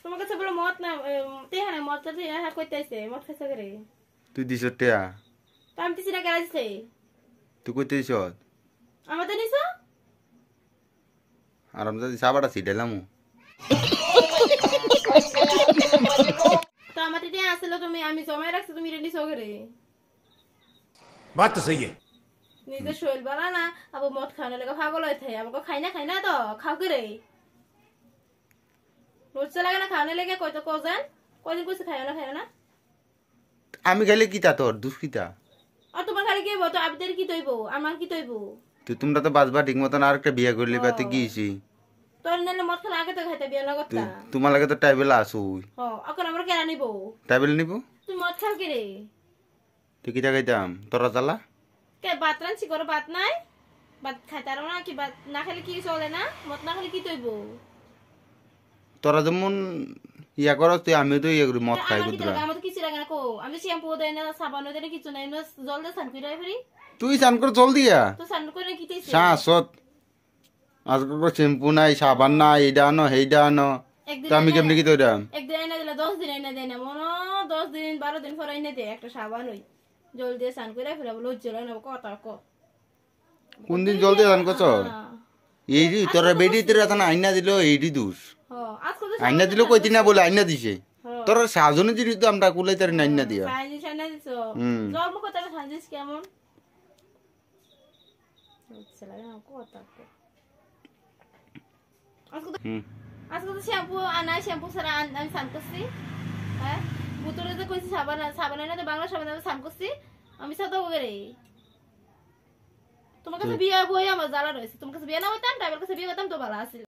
তোমার কাছে বলে মত না তেহা না মত তো হ্যাঁ কইতাইছে মত খাইছে করে তুই দিছ টিয়া তো আমি তিসিনা গেলাইছে তুই কইতে দিছ আমাদের নিছো আর আমরা সাবাটা ছিটাইলাম তো আমাদের টিয়া আসলে তুমি আমি জমায় রাখছি তুমি রেডি নিছো করে बात तो सही है নিজে শৈল বালা না আবু মদ খাওয়ানো লেগে পাগল হয়ে থাকে আমাকে খাই না তো খাও করে রোজ লাগে না খাওয়ানো লেগে কয়তো কজন কয়দিন কইছে খাইও না আমি খাইলে কিতা তোর দুষ্কিতা আর তোমার খালি কি বলতো আবিদের কি তৈবো আমার কি তৈবো তুই তোমরা তো বাজবা ঠিক মতন আর একটা বিয়া করলি বাতে গিয়েছি তোর নালে মদ খানা আগে তো খাইতে বিয়া না করতা তোমার লাগে তো টাইবেল আসুই এখন আমরা কেনা নিব টাইবেল নিব তুই মদ খাও কি রে তুই কিতা খাইতাম তোরা চালা কে ভাত রাঁধছি করে ভাত নাই ভাত খাইতে আর না কি ভাত না খেলে কি চলে না মদ না খেলে কি তৈবো তোরা যেমন ইয়া করো তুই আমিও তো ইয়া করি মদ খাই কুদরা আমার তো কিছু লাগে না কো আমি শ্যাম্পু দেয় না সাবান দেয় না কিছু নাই না জল দিয়ে স্নান করে ফিরি তুই স্নান করে জল দিয়া তো স্নান করে কি তেইছে শাসত আজকে কোনো শ্যাম্পু নাই সাবান নাই এইটা আনো সেইটা আনো তো আমি কেমনি কি তৈরাম একদিন আইনা দিলে 10 দিন আইনা দেয় না মনে 10 দিন 12 দিন পর আইনা দেয় একটা সাবান ওই জল দিয়ে স্নান করে ফিরে বলে উজ্জ্বল না কথা ক কোন দিন জল দিয়ে স্নান করছ এই যে তোরা বেডি তোরা এখন আইনা দিল এইটি দোষ আইনা দিল কইতি না বলে আইনা দিছে তোরা সাজনে দিলি তো আমরা কুলাই তার আইনা দিয়া সাইজ আইনা দিছো জল মুখ তার সাজিস কেমন উজ্জ্বল না কথা ক আজকে তো শ্যাম্পু আনা শ্যাম্পু ছাড়া আমি স্নান করছি হ্যাঁ বুতরে তো কইছি সাবান না তো বাংলা সাবান স্নান করছি আমি সাথে করে তোমার কাছে বিয়ে বই আমার জ্বালা রয়েছে তোমার কাছে বিয়ে না হইতাম ড্রাইভার কাছে বিয়ে করতাম তো ভালো আছিল